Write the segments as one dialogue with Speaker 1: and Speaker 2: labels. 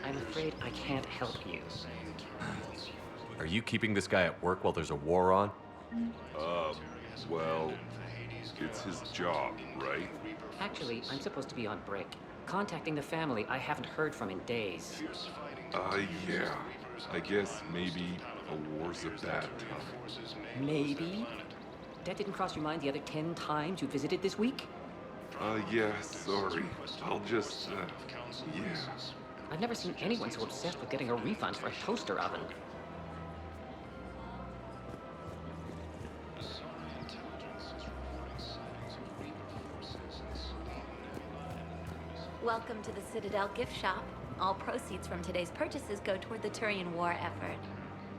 Speaker 1: I'm afraid I can't help you.
Speaker 2: Are you keeping this guy at work while there's a war on?
Speaker 3: Well, it's his job, right?
Speaker 1: Actually, I'm supposed to be on break. Contacting the family I haven't heard from in days.
Speaker 3: Yeah. I guess maybe a war's a bad time.
Speaker 1: Maybe? That didn't cross your mind the other 10 times you visited this week?
Speaker 3: Yeah, sorry. I'll just, yeah.
Speaker 1: I've never seen anyone so obsessed with getting a refund for a toaster oven.
Speaker 4: Welcome to the Citadel gift shop. All proceeds from today's purchases go toward the Turian war effort.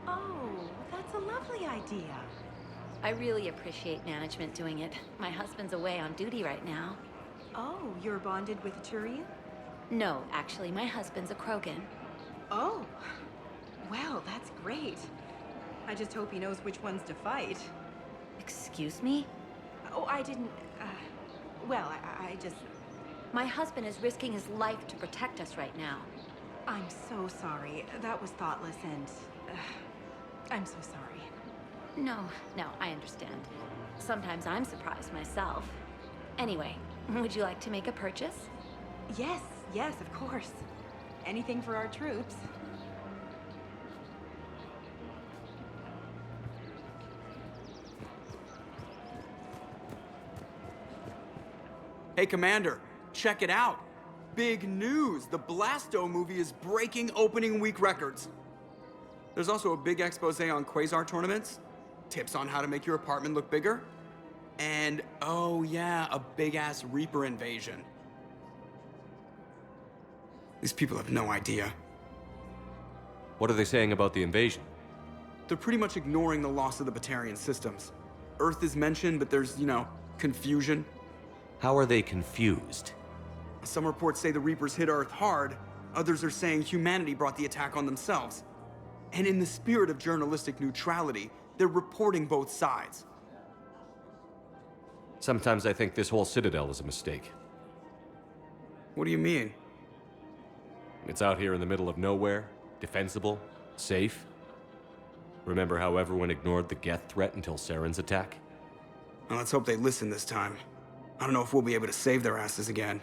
Speaker 5: Oh, that's a lovely idea.
Speaker 4: I really appreciate management doing it. My husband's away on duty right now.
Speaker 5: Oh, you're bonded with a Turian?
Speaker 4: No, actually, my husband's a Krogan.
Speaker 5: Oh, well, that's great. I just hope he knows which ones to fight.
Speaker 4: Excuse me?
Speaker 5: Oh, I didn't, well, I just...
Speaker 4: My husband is risking his life to protect us right now.
Speaker 5: I'm so sorry. That was thoughtless and... I'm so sorry.
Speaker 4: No, I understand. Sometimes I'm surprised myself. Anyway, would you like to make a purchase?
Speaker 5: Yes, of course. Anything for our troops.
Speaker 6: Hey, Commander, check it out. Big news! The Blasto movie is breaking opening week records. There's also a big expose on Quasar tournaments, tips on how to make your apartment look bigger, and, oh yeah, a big-ass Reaper invasion. These people have no idea.
Speaker 2: What are they saying about the invasion?
Speaker 6: They're pretty much ignoring the loss of the Batarian systems. Earth is mentioned, but there's, confusion.
Speaker 2: How are they confused?
Speaker 6: Some reports say the Reapers hit Earth hard, others are saying humanity brought the attack on themselves. And in the spirit of journalistic neutrality, they're reporting both sides.
Speaker 2: Sometimes I think this whole Citadel is a mistake.
Speaker 6: What do you mean?
Speaker 2: It's out here in the middle of nowhere, defensible, safe. Remember how everyone ignored the Geth threat until Saren's attack?
Speaker 6: Well, let's hope they listen this time. I don't know if we'll be able to save their asses again.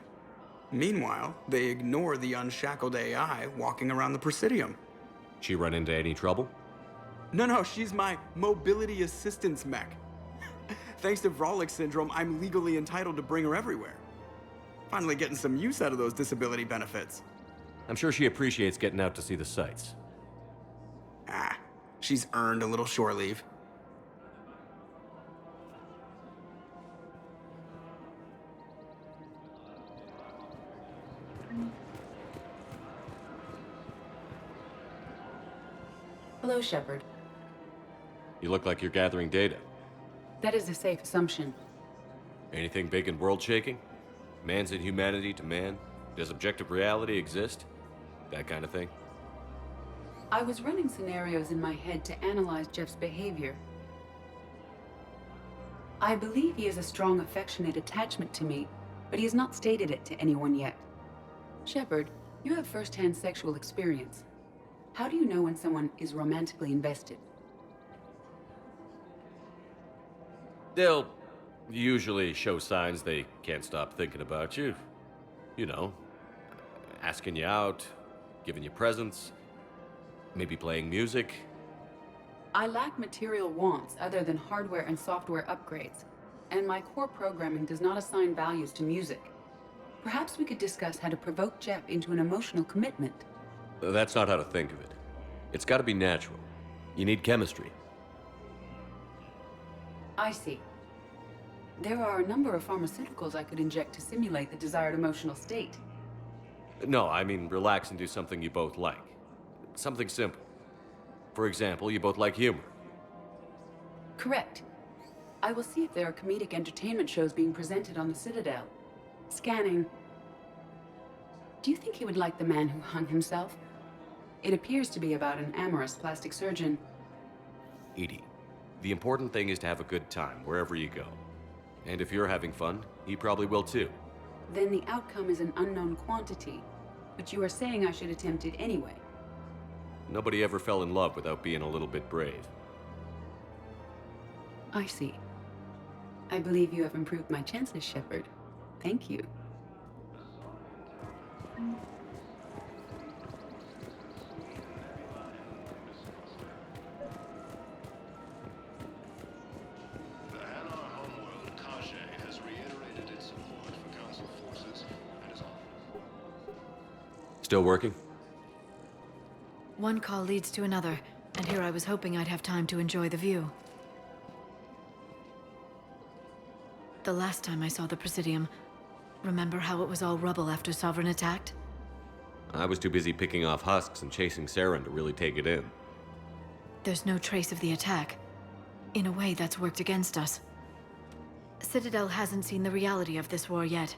Speaker 6: Meanwhile, they ignore the unshackled AI walking around the Presidium.
Speaker 2: She run into any trouble?
Speaker 6: No, she's my mobility assistance mech. Thanks to Vrolic syndrome, I'm legally entitled to bring her everywhere. Finally getting some use out of those disability benefits.
Speaker 2: I'm sure she appreciates getting out to see the sights.
Speaker 6: She's earned a little shore leave.
Speaker 7: Hello, Shepard.
Speaker 2: You look like you're gathering data.
Speaker 7: That is a safe assumption.
Speaker 2: Anything big and world-shaking? Man's inhumanity to man? Does objective reality exist? That kind of thing?
Speaker 7: I was running scenarios in my head to analyze Jeff's behavior. I believe he has a strong affectionate attachment to me, but he has not stated it to anyone yet. Shepard, you have first-hand sexual experience. How do you know when someone is romantically invested?
Speaker 2: They'll usually show signs they can't stop thinking about you. You know, asking you out, giving you presents, maybe playing music.
Speaker 7: I lack material wants other than hardware and software upgrades, and my core programming does not assign values to music. Perhaps we could discuss how to provoke Jeff into an emotional commitment.
Speaker 2: That's not how to think of it. It's got to be natural. You need chemistry.
Speaker 7: I see. There are a number of pharmaceuticals I could inject to simulate the desired emotional state.
Speaker 2: No, I mean relax and do something you both like. Something simple. For example, you both like humor.
Speaker 7: Correct. I will see if there are comedic entertainment shows being presented on the Citadel. Scanning. Do you think he would like The Man Who Hung Himself? It appears to be about an amorous plastic surgeon.
Speaker 2: EDI, the important thing is to have a good time wherever you go. And if you're having fun, he probably will too.
Speaker 7: Then the outcome is an unknown quantity. But you are saying I should attempt it anyway.
Speaker 2: Nobody ever fell in love without being a little bit brave.
Speaker 7: I see. I believe you have improved my chances, Shepard. Thank you.
Speaker 2: Still working?
Speaker 8: One call leads to another, and here I was hoping I'd have time to enjoy the view. The last time I saw the Presidium, remember how it was all rubble after Sovereign attacked?
Speaker 2: I was too busy picking off husks and chasing Saren to really take it in.
Speaker 8: There's no trace of the attack. In a way, that's worked against us. Citadel hasn't seen the reality of this war yet.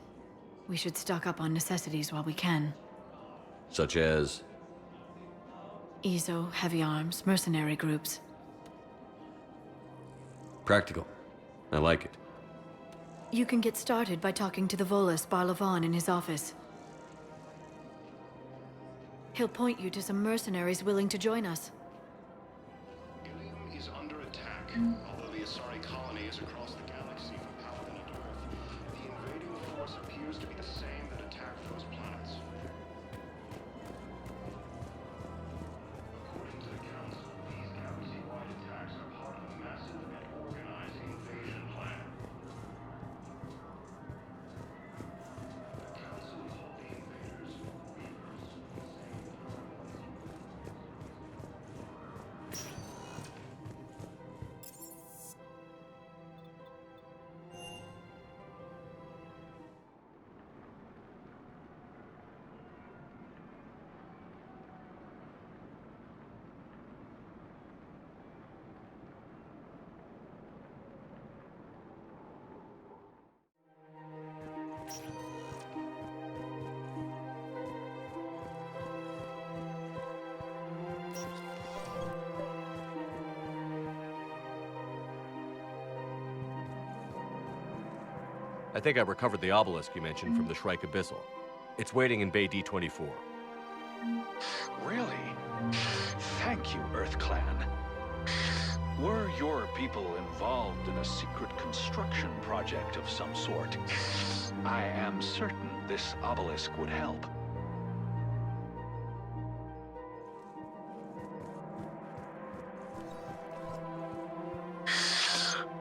Speaker 8: We should stock up on necessities while we can.
Speaker 2: Such as?
Speaker 8: EZO, heavy arms, mercenary groups.
Speaker 2: Practical. I like it.
Speaker 8: You can get started by talking to the Volus Barlavan in his office. He'll point you to some mercenaries willing to join us.
Speaker 9: Ilium is under attack. Although the Asari colony is across the galaxy from Paladin and Earth, the invading force appears to be the same that attacked those planets. According to the Council, these galaxy-wide attacks are part of a massive and organized invasion plan. The Council called the invaders Reapers.
Speaker 2: I think I recovered the obelisk you mentioned from the Shrike Abyssal. It's waiting in Bay D24.
Speaker 9: Really? Thank you, Earth Clan. Were your people involved in a secret construction project of some sort, I am certain this obelisk would help.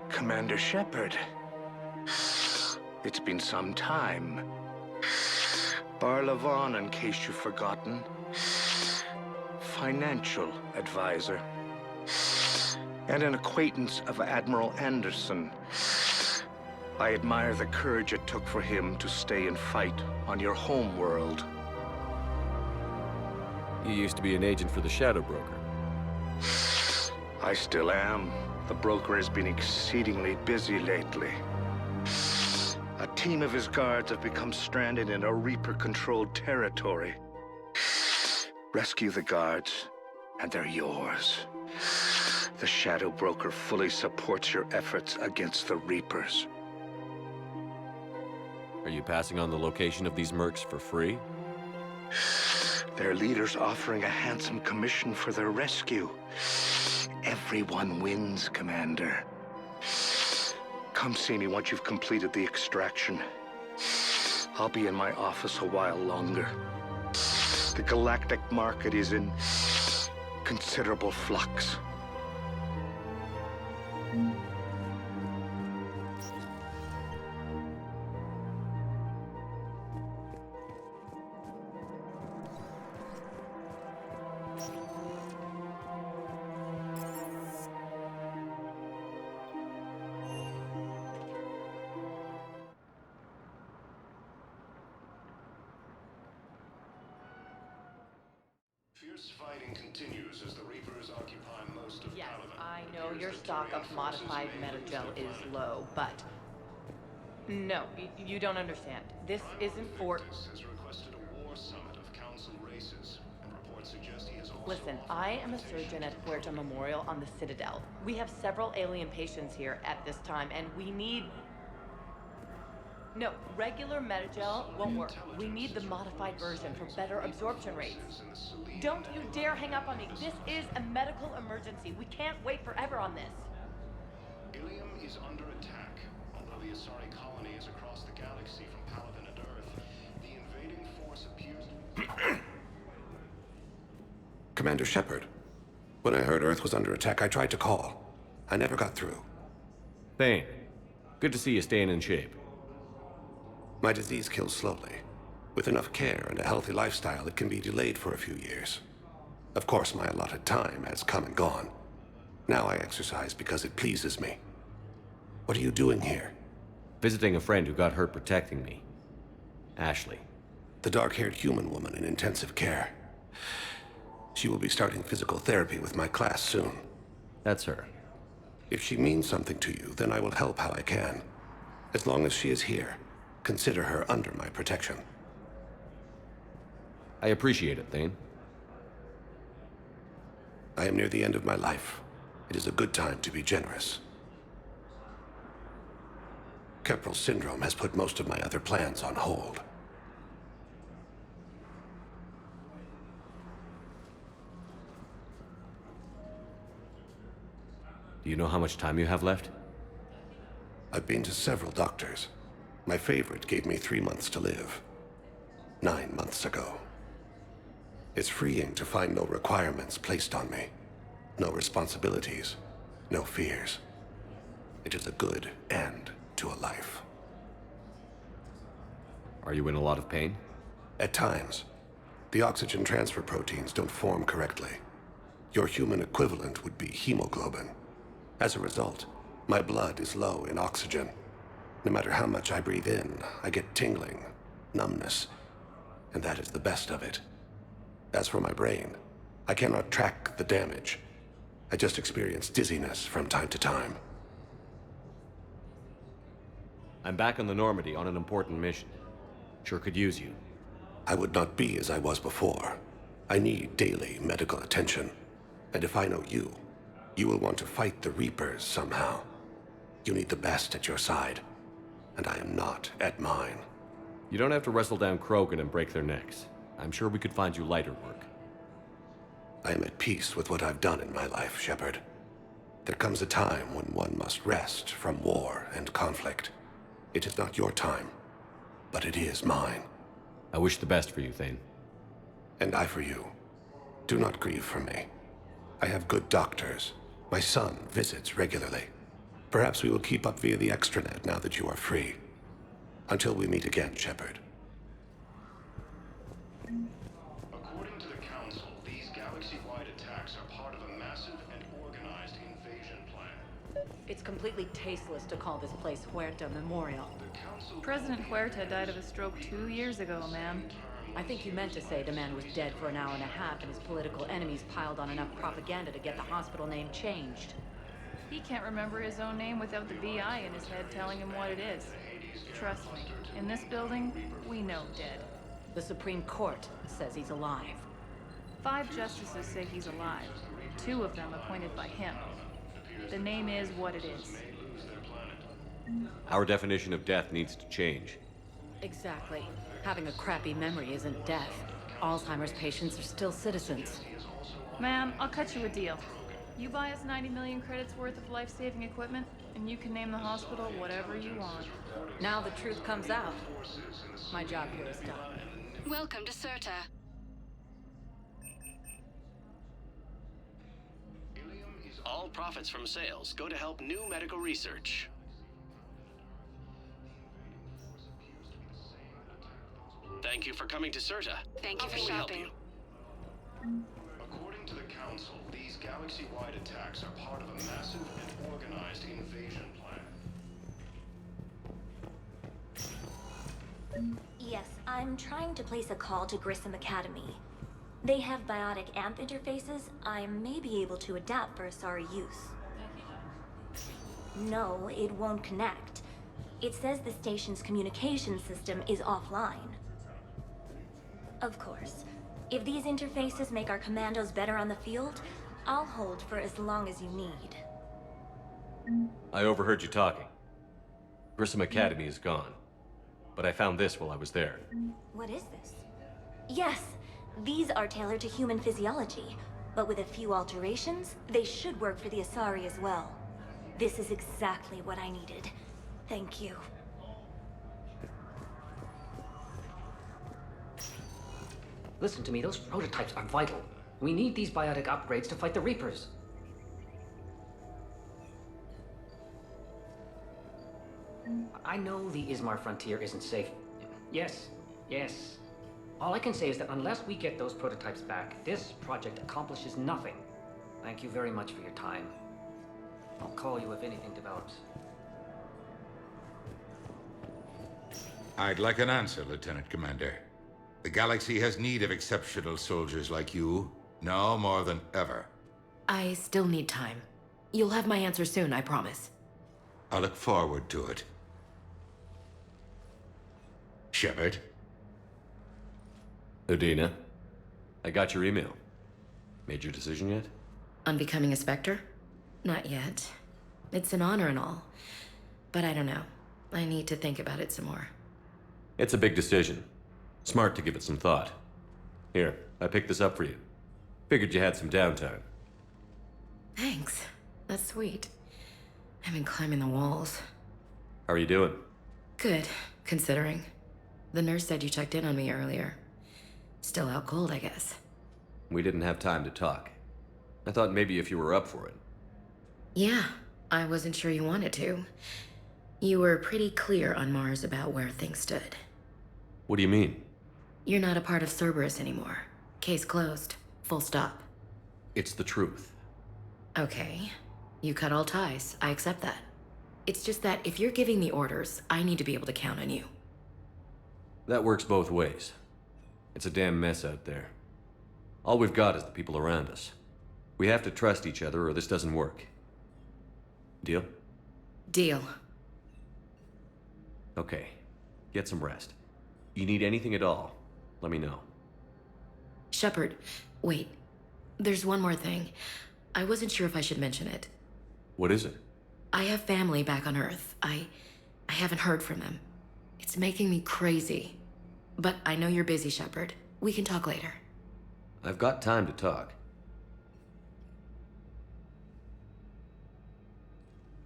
Speaker 9: Commander Shepard. It's been some time. Barlavan, in case you've forgotten. Financial advisor. And an acquaintance of Admiral Anderson. I admire the courage it took for him to stay and fight on your home world.
Speaker 2: You used to be an agent for the Shadow Broker.
Speaker 9: I still am. The broker has been exceedingly busy lately. A team of his guards have become stranded in a Reaper-controlled territory. Rescue the guards, and they're yours. The Shadow Broker fully supports your efforts against the Reapers.
Speaker 2: Are you passing on the location of these mercs for free?
Speaker 9: Their leader's offering a handsome commission for their rescue. Everyone wins, Commander. Come see me once you've completed the extraction. I'll be in my office a while longer. The galactic market is in considerable flux. Fierce fighting continues as the Reapers occupy most of
Speaker 10: Yes,
Speaker 9: Paladin.
Speaker 10: I know
Speaker 9: Here's
Speaker 10: your
Speaker 9: the
Speaker 10: stock of
Speaker 9: terrain
Speaker 10: modified
Speaker 9: forces main
Speaker 10: metagel
Speaker 9: base
Speaker 10: is
Speaker 9: of
Speaker 10: low, but... No, you don't understand. This isn't for...
Speaker 9: Victus has requested a war summit of council races, and reports suggest he has also
Speaker 10: Listen,
Speaker 9: offered
Speaker 10: I am a
Speaker 9: invitation.
Speaker 10: surgeon at Puerto Memorial on the Citadel. We have several alien patients here at this time, and we need... No, regular Metagel won't work. We need the modified version for better absorption rates. Don't you dare hang up on me. This is a medical emergency. We can't wait forever on this.
Speaker 11: Ilium is under attack. Although the Asari colony is across the galaxy from Paladin and Earth, the invading force appears...
Speaker 12: Commander Shepard, when I heard Earth was under attack, I tried to call. I never got through.
Speaker 2: Thane, good to see you staying in shape.
Speaker 12: My disease kills slowly. With enough care and a healthy lifestyle, it can be delayed for a few years. Of course, my allotted time has come and gone. Now I exercise because it pleases me. What are you doing here?
Speaker 2: Visiting a friend who got hurt protecting me. Ashley.
Speaker 12: The dark-haired human woman in intensive care. She will be starting physical therapy with my class soon.
Speaker 2: That's her.
Speaker 12: If she means something to you, then I will help how I can. As long as she is here, consider her under my protection.
Speaker 2: I appreciate it, Thane.
Speaker 12: I am near the end of my life. It is a good time to be generous. Kepral syndrome has put most of my other plans on hold.
Speaker 2: Do you know how much time you have left?
Speaker 12: I've been to several doctors. My favorite gave me 3 months to live. 9 months ago. It's freeing to find no requirements placed on me. No responsibilities. No fears. It is a good end to a life.
Speaker 2: Are you in a lot of pain?
Speaker 12: At times. The oxygen transfer proteins don't form correctly. Your human equivalent would be hemoglobin. As a result, my blood is low in oxygen. No matter how much I breathe in, I get tingling, numbness, and that is the best of it. As for my brain, I cannot track the damage. I just experience dizziness from time to time.
Speaker 2: I'm back on the Normandy on an important mission. Sure could use you.
Speaker 12: I would not be as I was before. I need daily medical attention. And if I know you, you will want to fight the Reapers somehow. You need the best at your side, and I am not at mine.
Speaker 2: You don't have to wrestle down Krogan and break their necks. I'm sure we could find you lighter work.
Speaker 12: I am at peace with what I've done in my life, Shepard. There comes a time when one must rest from war and conflict. It is not your time, but it is mine.
Speaker 2: I wish the best for you, Thane.
Speaker 12: And I for you. Do not grieve for me. I have good doctors. My son visits regularly. Perhaps we will keep up via the extranet now that you are free. Until we meet again, Shepard.
Speaker 11: According to the Council, these galaxy-wide attacks are part of a massive and organized invasion plan.
Speaker 4: It's completely tasteless to call this place Huerta Memorial.
Speaker 13: President Huerta died of a stroke 2 years ago, ma'am.
Speaker 4: I think you meant to say the man was dead for an hour and a half and his political enemies piled on enough propaganda to get the hospital name changed.
Speaker 13: He can't remember his own name without the BI in his head telling him what it is. Trust me, in this building, we know dead.
Speaker 4: The Supreme Court says he's alive.
Speaker 13: 5 justices say he's alive. 2 of them appointed by him. The name is what it is.
Speaker 2: Our definition of death needs to change.
Speaker 4: Exactly. Having a crappy memory isn't death. Alzheimer's patients are still citizens.
Speaker 13: Ma'am, I'll cut you a deal. You buy us 90 million credits worth of life-saving equipment, and you can name the hospital whatever you want.
Speaker 4: Now the truth comes out. My job here is done.
Speaker 14: Welcome to Certa.
Speaker 11: All profits from sales go to help new medical research. Thank you for coming to Certa.
Speaker 14: Thank you for
Speaker 11: How can we help
Speaker 14: shopping.
Speaker 11: you? According to the Council, these galaxy-wide attacks are part of a massive and organized invasion plan.
Speaker 15: Yes, I'm trying to place a call to Grissom Academy. They have biotic amp interfaces I may be able to adapt for Asari use. No, it won't connect. It says the station's communication system is offline. Of course, if these interfaces make our commandos better on the field, I'll hold for as long as you need.
Speaker 2: I overheard you talking. Grissom Academy is gone. but I found this while I was there.
Speaker 15: What is this? Yes, these are tailored to human physiology, but with a few alterations, they should work for the Asari as well. This is exactly what I needed. Thank you.
Speaker 1: Listen to me, those prototypes are vital. We need these biotic upgrades to fight the Reapers. I know the Ismar frontier isn't safe. Yes, yes. All I can say is that unless we get those prototypes back, this project accomplishes nothing. Thank you very much for your time. I'll call you if anything develops.
Speaker 14: I'd like an answer, Lieutenant Commander. The galaxy has need of exceptional soldiers like you, now more than ever.
Speaker 16: I still need time. You'll have my answer soon, I promise.
Speaker 14: I look forward to it. Shepard?
Speaker 2: Udina, I got your email. Made your decision yet?
Speaker 16: On becoming a Spectre? Not yet. It's an honor and all. But I don't know. I need to think about it some more.
Speaker 2: It's a big decision. Smart to give it some thought. Here, I picked this up for you. Figured you had some downtime.
Speaker 16: Thanks. That's sweet. I've been climbing the walls.
Speaker 2: How are you doing?
Speaker 16: Good, considering. The nurse said you checked in on me earlier. Still out cold, I guess.
Speaker 2: We didn't have time to talk. I thought maybe if you were up for it.
Speaker 16: Yeah, I wasn't sure you wanted to. You were pretty clear on Mars about where things stood.
Speaker 2: What do you mean?
Speaker 16: You're not a part of Cerberus anymore. Case closed. Full stop.
Speaker 2: It's the truth.
Speaker 16: Okay. You cut all ties. I accept that. It's just that if you're giving the orders, I need to be able to count on you.
Speaker 2: That works both ways. It's a damn mess out there. All we've got is the people around us. We have to trust each other or this doesn't work. Deal?
Speaker 16: Deal.
Speaker 2: Okay. Get some rest. You need anything at all, let me know.
Speaker 16: Shepard, wait. There's one more thing. I wasn't sure if I should mention it.
Speaker 2: What is it?
Speaker 16: I have family back on Earth. I haven't heard from them. It's making me crazy. But I know you're busy, Shepard. We can talk later.
Speaker 2: I've got time to talk.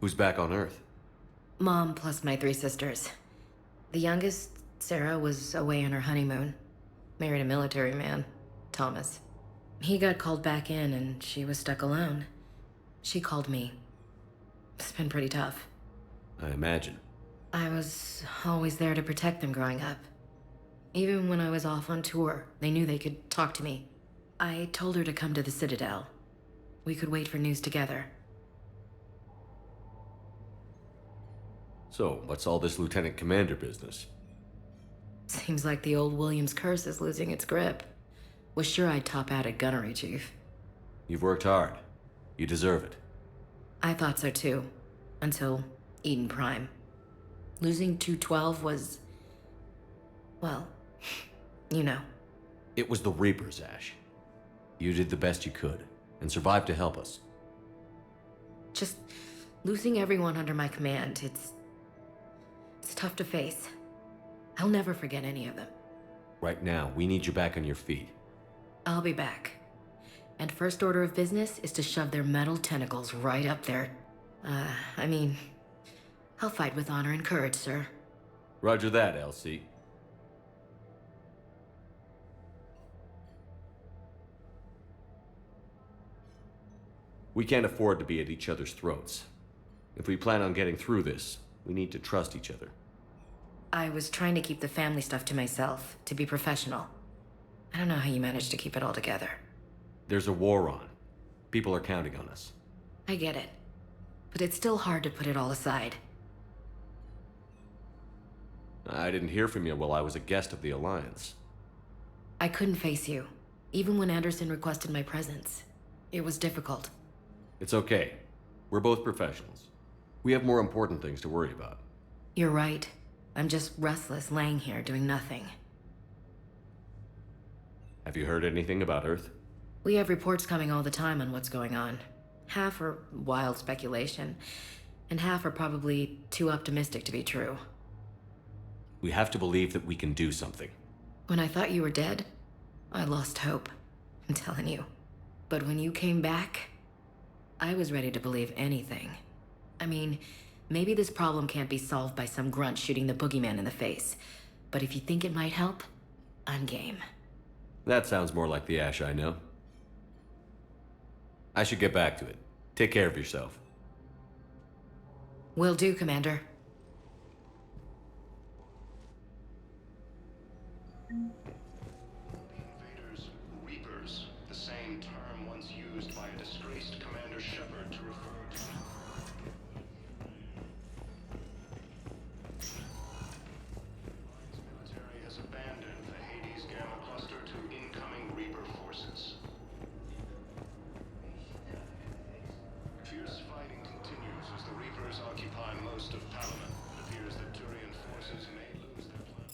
Speaker 2: Who's back on Earth?
Speaker 16: Mom plus my 3 sisters. The youngest, Sarah, was away on her honeymoon. Married a military man, Thomas. He got called back in and she was stuck alone. She called me. It's been pretty tough.
Speaker 2: I imagine.
Speaker 16: I was always there to protect them growing up. Even when I was off on tour, they knew they could talk to me. I told her to come to the Citadel. We could wait for news together.
Speaker 2: So, what's all this Lieutenant Commander business?
Speaker 16: Seems like the old Williams curse is losing its grip. Was sure I'd top out at gunnery, Chief.
Speaker 2: You've worked hard. You deserve it.
Speaker 16: I thought so too. Until Eden Prime. Losing 212 was... well, you know.
Speaker 2: It was the Reapers, Ash. You did the best you could, and survived to help us.
Speaker 16: Just losing everyone under my command, it's tough to face. I'll never forget any of them.
Speaker 2: Right now, we need you back on your feet.
Speaker 16: I'll be back. And first order of business is to shove their metal tentacles right up there. I mean, I'll fight with honor and courage, sir.
Speaker 2: Roger that, Elsie. We can't afford to be at each other's throats. If we plan on getting through this, we need to trust each other.
Speaker 16: I was trying to keep the family stuff to myself, to be professional. I don't know how you managed to keep it all together.
Speaker 2: There's a war on. People are counting on us.
Speaker 16: I get it. But it's still hard to put it all aside.
Speaker 2: I didn't hear from you while I was a guest of the Alliance.
Speaker 16: I couldn't face you, even when Anderson requested my presence. It was difficult.
Speaker 2: It's okay. We're both professionals. We have more important things to worry about.
Speaker 16: You're right. I'm just restless laying here doing nothing.
Speaker 2: Have you heard anything about Earth?
Speaker 16: We have reports coming all the time on what's going on. Half are wild speculation, and half are probably too optimistic to be true.
Speaker 2: We have to believe that we can do something.
Speaker 16: When I thought you were dead, I lost hope. I'm telling you. But when you came back, I was ready to believe anything. I mean, maybe this problem can't be solved by some grunt shooting the boogeyman in the face. But if you think it might help, I'm game.
Speaker 2: That sounds more like the Ash I know. I should get back to it. Take care of yourself.
Speaker 16: Will do, Commander.
Speaker 11: Invaders, Reapers, the same term once used by a disgraced Commander Shepard to refer to. The military has abandoned the Hades Gamma Cluster to incoming Reaper forces. Fierce fighting continues as the Reapers occupy most of Palamon. It appears that Turian forces may lose their plan.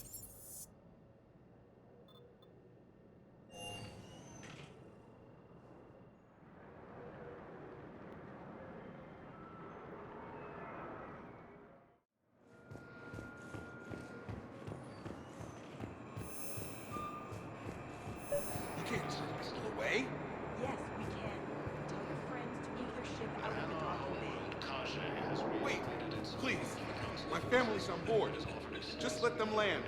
Speaker 6: You can't just pull away.
Speaker 10: Yes, we can. Tell your friends to move their ship out of the docking bay.
Speaker 3: Wait, please. My family's on board. Just let them land.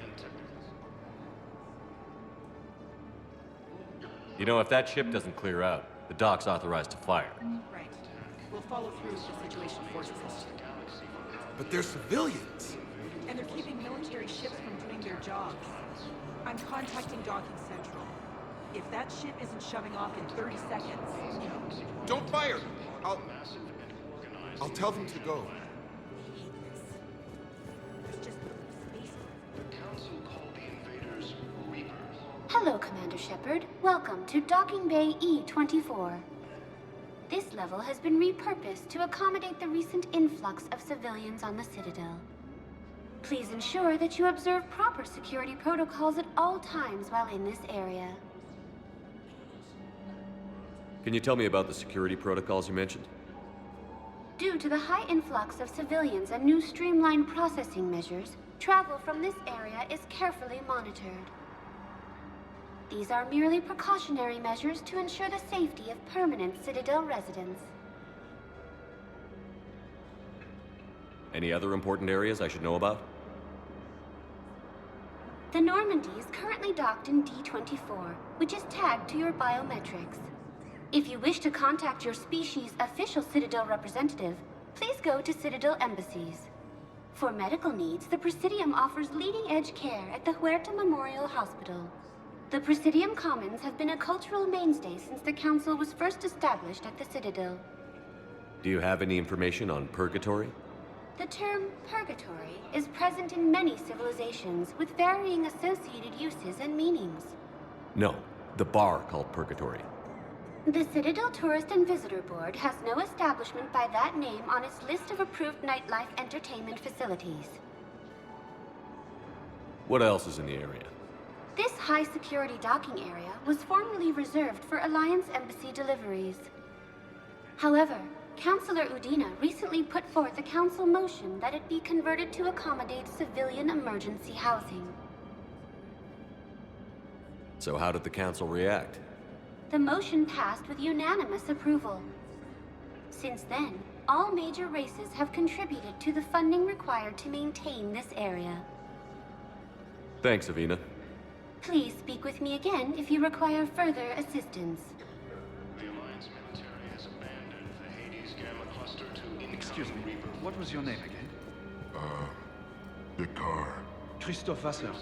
Speaker 2: You know, if that ship doesn't clear out, the dock's authorized to fire.
Speaker 10: Right. We'll follow through if the situation forces us.
Speaker 3: But they're civilians.
Speaker 10: And they're keeping military ships from doing their jobs. I'm contacting Docking Central. If that ship isn't shoving off in 30 seconds...
Speaker 3: Don't fire! I'll tell them to go.
Speaker 17: Hello, Commander Shepard. Welcome to Docking Bay E-24. This level has been repurposed to accommodate the recent influx of civilians on the Citadel. Please ensure that you observe proper security protocols at all times while in this area.
Speaker 2: Can you tell me about the security protocols you mentioned?
Speaker 17: Due to the high influx of civilians and new streamlined processing measures, travel from this area is carefully monitored. These are merely precautionary measures to ensure the safety of permanent Citadel residents.
Speaker 2: Any other important areas I should know about?
Speaker 17: The Normandy is currently docked in D-24, which is tagged to your biometrics. If you wish to contact your species' official Citadel representative, please go to Citadel embassies. For medical needs, the Presidium offers leading-edge care at the Huerta Memorial Hospital. The Presidium Commons have been a cultural mainstay since the Council was first established at the Citadel.
Speaker 2: Do you have any information on purgatory?
Speaker 17: The term purgatory is present in many civilizations with varying associated uses and meanings.
Speaker 2: No, the bar called purgatory.
Speaker 17: The Citadel Tourist and Visitor Board has no establishment by that name on its list of approved nightlife entertainment facilities.
Speaker 2: What else is in the area?
Speaker 17: This high-security docking area was formerly reserved for Alliance Embassy deliveries. However, Councilor Udina recently put forth a council motion that it be converted to accommodate civilian emergency housing.
Speaker 2: So how did the council react?
Speaker 17: The motion passed with unanimous approval. Since then, all major races have contributed to the funding required to maintain this area.
Speaker 2: Thanks, Avina.
Speaker 17: Please speak with me again if you require further assistance.
Speaker 11: The Alliance military has abandoned the Hades Gamma Cluster to
Speaker 18: Excuse me, what was your name again?
Speaker 19: Bakara.
Speaker 18: Christoph Wasser.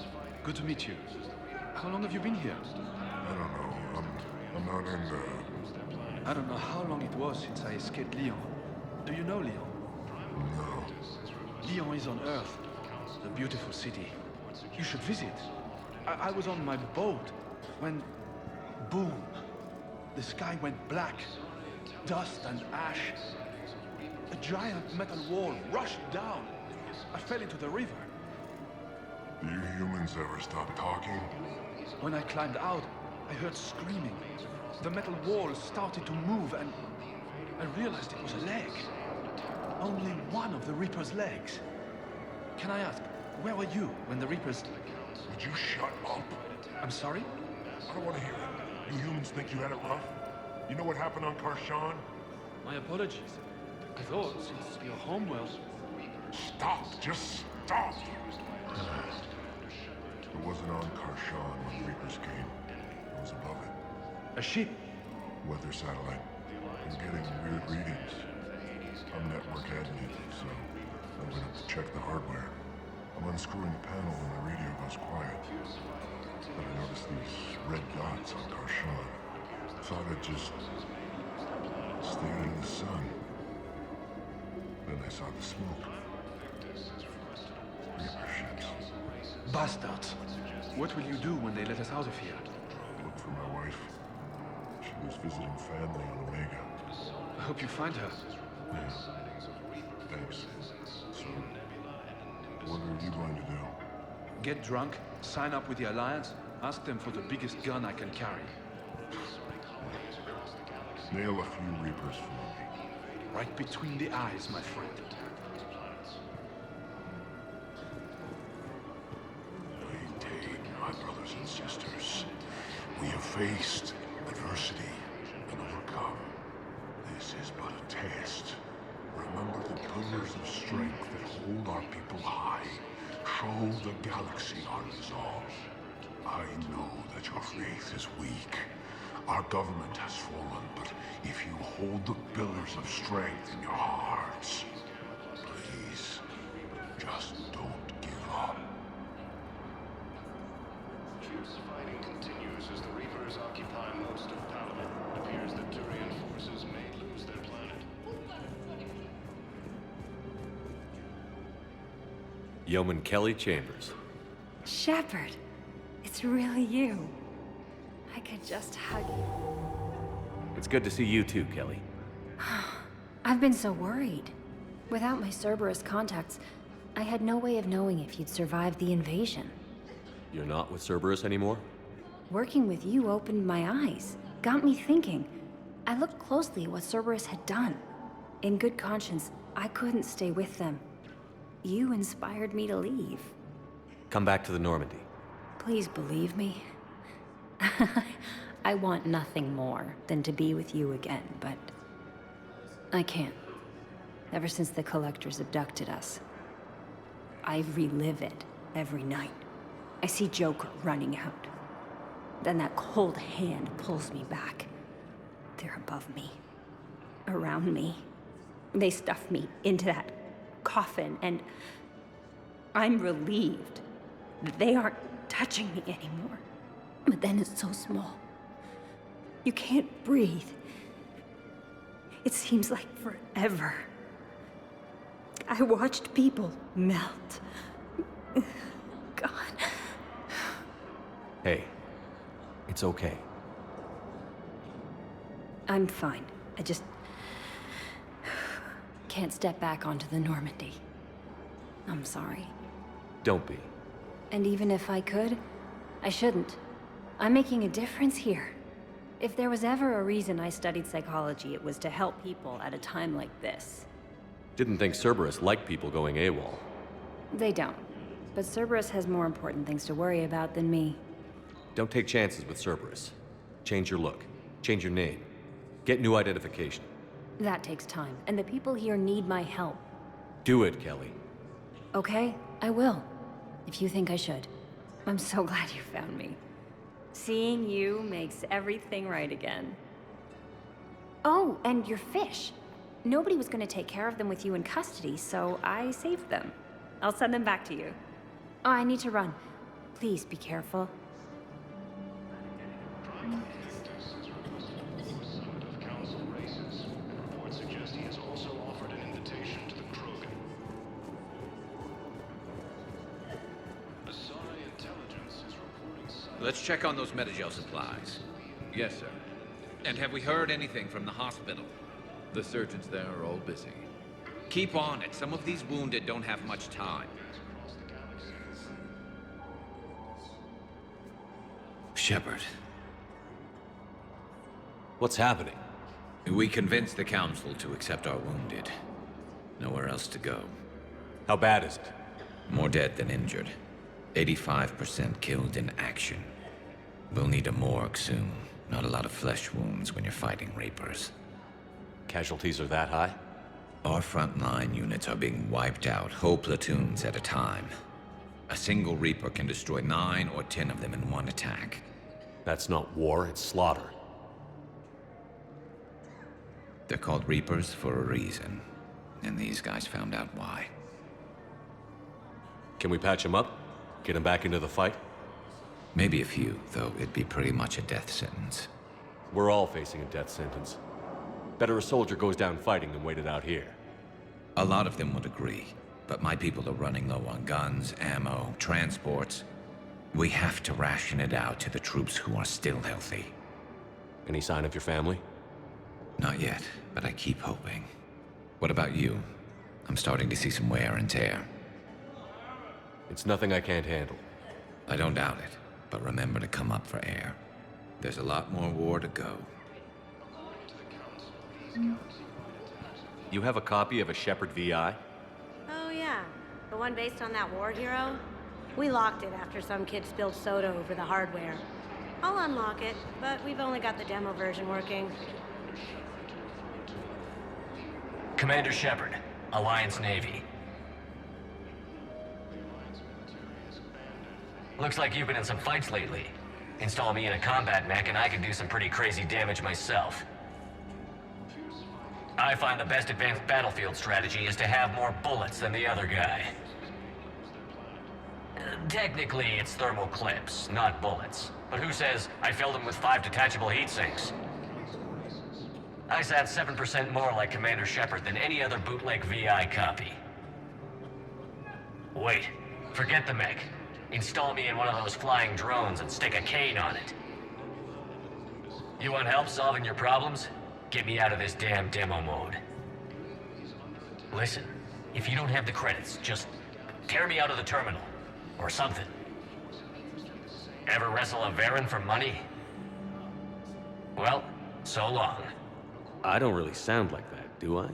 Speaker 18: Good to meet you. How long have you been here?
Speaker 19: I don't know. I'm not in the...
Speaker 18: I don't know how long it was since I escaped Lyon. Do you know Lyon?
Speaker 19: No.
Speaker 18: Lyon is on Earth. A beautiful city. You should visit. I was on my boat when... boom. The sky went black. Dust and ash. A giant metal wall rushed down. I fell into the river.
Speaker 19: Do you humans ever stop talking?
Speaker 18: When I climbed out, I heard screaming. The metal wall started to move and I realized it was a leg. Only one of the Reaper's legs. Can I ask, Where were you when the Reapers...
Speaker 19: Would you shut up?
Speaker 18: I'm sorry?
Speaker 19: I don't want to hear it. You humans think you had it rough? You know what happened on Karshan?
Speaker 18: My apologies. I thought, since your homeworld...
Speaker 19: Stop! Just stop! It wasn't on Karshan when the Reapers came. It was above it.
Speaker 18: A ship?
Speaker 19: Weather satellite. I'm getting weird readings. I'm network admin, so I went up to check the hardware. I'm unscrewing the panel when the radio goes quiet. But I noticed these red dots on Karshan. Thought I'd just stare into the sun. Then I saw the smoke. Reaper ships.
Speaker 18: Bastards! What will you do when they let us out of here?
Speaker 19: Look for my wife. She was visiting family on Omega.
Speaker 18: I hope you find her.
Speaker 19: Yeah. Thanks. So, what are you going to do?
Speaker 18: Get drunk, sign up with the Alliance, ask them for the biggest gun I can carry.
Speaker 19: Nail a few Reapers for me.
Speaker 18: Right between the eyes, my friend.
Speaker 19: My brothers and sisters, we have faced adversity and overcome. This is but a test. Remember the pillars of strength that hold our people high. Show the galaxy our resolve. I know that your faith is weak. Our government has fallen, but if you hold the pillars of strength in your hearts, please, just don't give up.
Speaker 11: Fierce fighting continues as the Reapers occupy most of Palaven. It appears that Turian forces may lose their planet.
Speaker 2: Yeoman Kelly Chambers.
Speaker 4: Shepard, it's really you. I could just hug you.
Speaker 2: It's good to see you too, Kelly.
Speaker 4: I've been so worried. Without my Cerberus contacts, I had no way of knowing if you'd survived the invasion.
Speaker 2: You're not with Cerberus anymore?
Speaker 4: Working with you opened my eyes, got me thinking. I looked closely at what Cerberus had done. In good conscience, I couldn't stay with them. You inspired me to leave.
Speaker 2: Come back to the Normandy.
Speaker 4: Please believe me. I want nothing more than to be with you again, but I can't. Ever since the Collectors abducted us, I relive it every night. I see Joker running out. Then that cold hand pulls me back. They're above me, around me. They stuff me into that coffin, and I'm relieved that they aren't touching me anymore. But then it's so small. You can't breathe. It seems like forever. I watched people melt. God.
Speaker 2: Hey, it's okay.
Speaker 4: I'm fine. I just can't step back onto the Normandy. I'm sorry.
Speaker 2: Don't be.
Speaker 4: And even if I could, I shouldn't. I'm making a difference here. If there was ever a reason I studied psychology, it was to help people at a time like this.
Speaker 2: Didn't think Cerberus liked people going AWOL.
Speaker 4: They don't. But Cerberus has more important things to worry about than me.
Speaker 2: Don't take chances with Cerberus. Change your look. Change your name. Get new identification.
Speaker 4: That takes time, and the people here need my help.
Speaker 2: Do it, Kelly.
Speaker 4: Okay, I will. If you think I should. I'm so glad you found me. Seeing you makes everything right again. Oh, and your fish. Nobody was gonna take care of them with you in custody, so I saved them. I'll send them back to you. Oh, I need to run. Please be careful.
Speaker 20: Let's check on those Metagel supplies.
Speaker 21: Yes, sir.
Speaker 20: And have we heard anything from the hospital?
Speaker 21: The surgeons there are all busy.
Speaker 20: Keep on it. Some of these wounded don't have much time.
Speaker 21: Shepard.
Speaker 2: What's happening?
Speaker 21: We convinced the Council to accept our wounded. Nowhere else to go.
Speaker 2: How bad is it?
Speaker 21: More dead than injured. 85% killed in action. We'll need a morgue soon. Not a lot of flesh wounds when you're fighting Reapers.
Speaker 2: Casualties are that high?
Speaker 21: Our frontline units are being wiped out, whole platoons at a time. A single Reaper can destroy 9 or 10 of them in one attack.
Speaker 2: That's not war, it's slaughter.
Speaker 21: They're called Reapers for a reason, and these guys found out why.
Speaker 2: Can we patch them up? Get them back into the fight?
Speaker 21: Maybe a few, though it'd be pretty much a death sentence.
Speaker 2: We're all facing a death sentence. Better a soldier goes down fighting than waited out here.
Speaker 21: A lot of them would agree, but my people are running low on guns, ammo, transports. We have to ration it out to the troops who are still healthy.
Speaker 2: Any sign of your family?
Speaker 21: Not yet, but I keep hoping. What about you? I'm starting to see some wear and tear.
Speaker 2: It's nothing I can't handle.
Speaker 21: I don't doubt it, but remember to come up for air. There's a lot more war to go.
Speaker 2: You have a copy of a Shepard VI?
Speaker 5: Oh yeah, the one based on that war hero? We locked it after some kid spilled soda over the hardware. I'll unlock it, but we've only got the demo version working.
Speaker 22: Commander Shepard, Alliance Navy. Looks like you've been in some fights lately. Install me in a combat mech and I can do some pretty crazy damage myself. I find the best advanced battlefield strategy is to have more bullets than the other guy. Technically, it's thermal clips, not bullets. But who says I filled them with 5 detachable heat sinks? I sound 7% more like Commander Shepard than any other bootleg VI copy. Wait, forget the mech. Install me in one of those flying drones and stick a cane on it. You want help solving your problems? Get me out of this damn demo mode. Listen, if you don't have the credits, just tear me out of the terminal. Or something. Ever wrestle a Varen for money? Well, so long.
Speaker 2: I don't really sound like that, do I?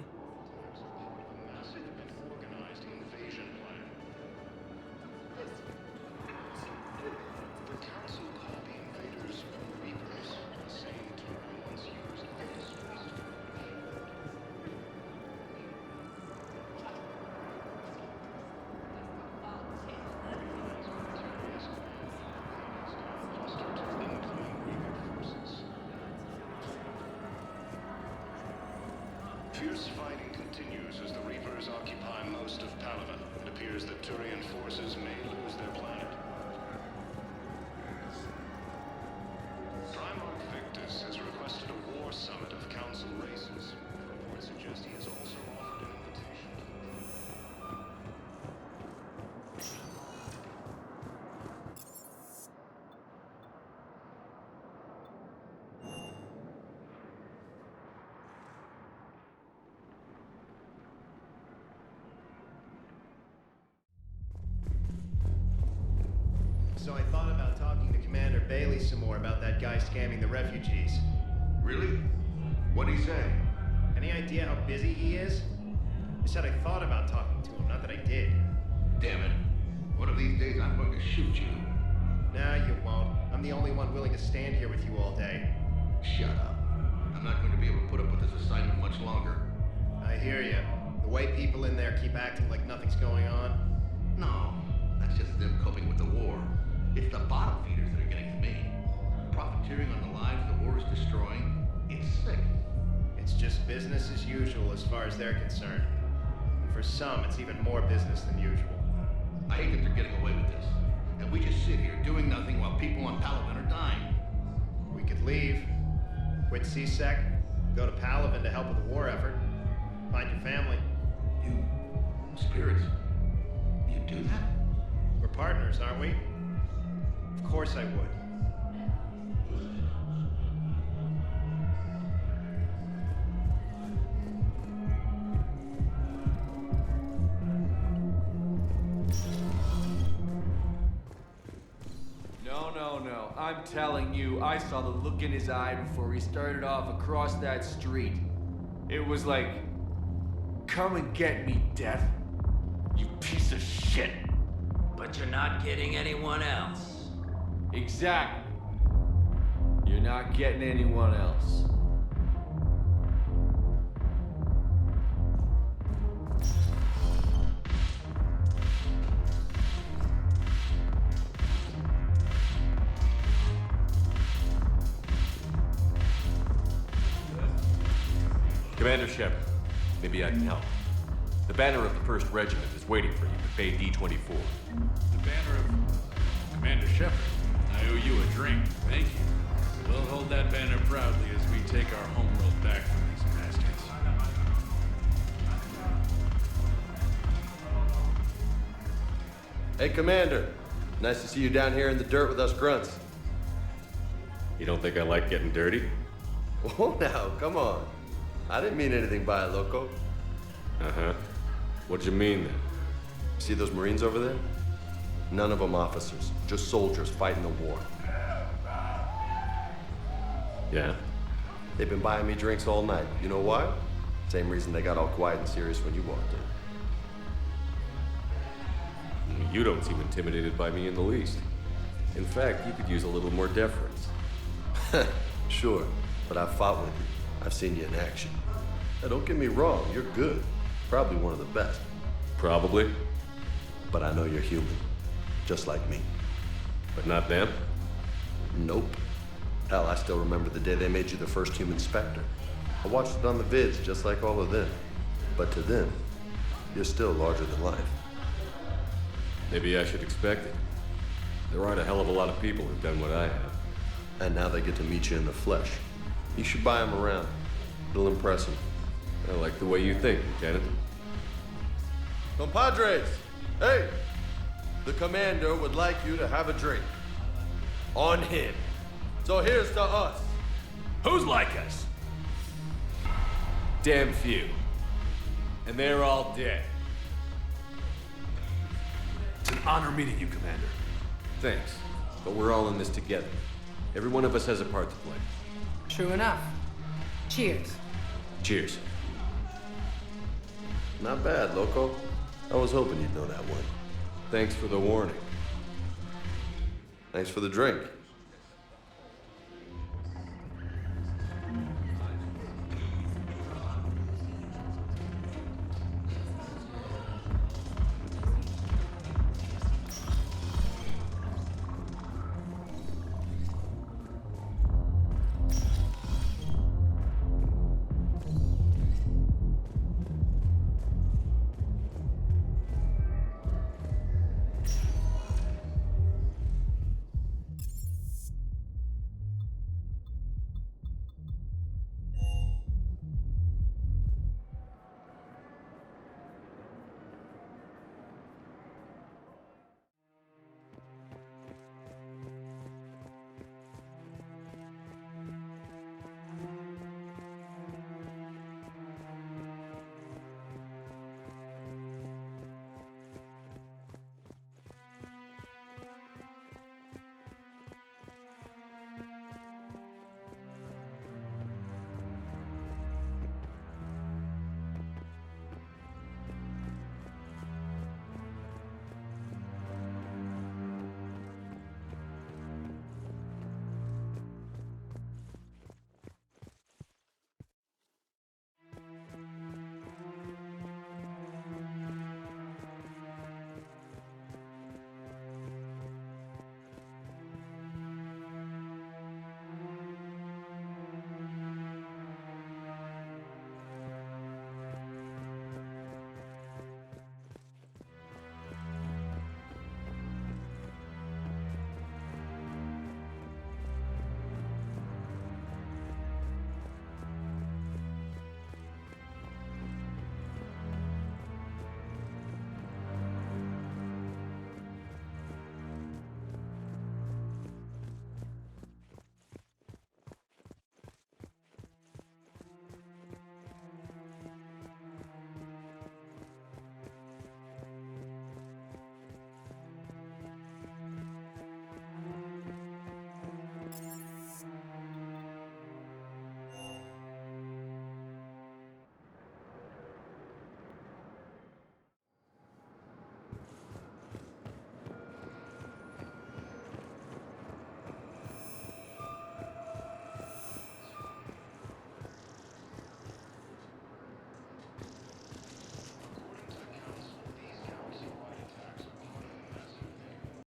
Speaker 11: Fierce fighting continues as the Reapers occupy most of Palaven. It appears that Turian forces may lose their planet. Primarch Victus has requested a war summit of Council races. Reports suggest he has also offered an invitation.
Speaker 23: So I thought about talking to Commander Bailey some more about that guy scamming the refugees.
Speaker 14: Really? What'd he say?
Speaker 23: Any idea how busy he is? I said I thought about talking to him, not that I did.
Speaker 14: Damn it. One of these days I'm going to shoot you.
Speaker 23: Nah, you won't. I'm the only one willing to stand here with you all day.
Speaker 14: Shut up. I'm not going to be able to put up with this assignment much longer.
Speaker 23: I hear you. The way people in there keep acting like nothing's going on.
Speaker 14: No, that's just them coping with the war. It's the bottom feeders that are getting to me. Profiteering on the lives the war is destroying. It's sick.
Speaker 23: It's just business as usual as far as they're concerned. And for some, it's even more business than usual.
Speaker 14: I hate that they're getting away with this. And we just sit here doing nothing while people on Palaven are dying.
Speaker 23: We could leave. Quit CSEC. Go to Palaven to help with the war effort. Find your family.
Speaker 14: You... spirits. You do that?
Speaker 23: We're partners, aren't we? Of course I would.
Speaker 24: No. I'm telling you, I saw the look in his eye before he started off across that street. It was like, come and get me, Death. You piece of shit.
Speaker 7: But you're not getting anyone else.
Speaker 24: Exactly. You're not getting anyone else.
Speaker 2: Commander Shep, maybe I can help. The banner of the 1st Regiment is waiting for you at Bay D-24.
Speaker 8: The banner of Commander Shepard. I owe you a drink. Thank you. We'll hold that banner proudly as we take our homeworld back from these bastards.
Speaker 9: Hey, Commander. Nice to see you down here in the dirt with us grunts.
Speaker 2: You don't think I like getting dirty?
Speaker 9: Oh, now, come on. I didn't mean anything by it, loco.
Speaker 2: Uh-huh. What'd you mean, then?
Speaker 9: See those Marines over there? None of them officers, just soldiers fighting the war.
Speaker 2: Yeah?
Speaker 9: They've been buying me drinks all night. You know why? Same reason they got all quiet and serious when you walked in.
Speaker 2: You don't seem intimidated by me in the least. In fact, you could use a little more deference.
Speaker 9: Sure, but I've fought with you. I've seen you in action. Now, don't get me wrong, you're good. Probably one of the best.
Speaker 2: Probably.
Speaker 9: But I know you're human. Just like me.
Speaker 2: But not them?
Speaker 9: Nope. Hell, I still remember the day they made you the first human Spectre. I watched it on the vids, just like all of them. But to them, you're still larger than life.
Speaker 2: Maybe I should expect it. There aren't a hell of a lot of people who've done what I have.
Speaker 9: And now they get to meet you in the flesh. You should buy them around. It'll impress them.
Speaker 2: I like the way you think, Lieutenant.
Speaker 9: Compadres! Hey! The commander would like you to have a drink. On him. So here's to us.
Speaker 2: Who's like us? Damn few. And they're all dead.
Speaker 8: It's an honor meeting you, Commander.
Speaker 2: Thanks. But we're all in this together. Every one of us has a part to play.
Speaker 12: True enough. Cheers.
Speaker 2: Cheers.
Speaker 9: Not bad, loco. I was hoping you'd know that one.
Speaker 2: Thanks for the warning.
Speaker 9: Thanks for the drink.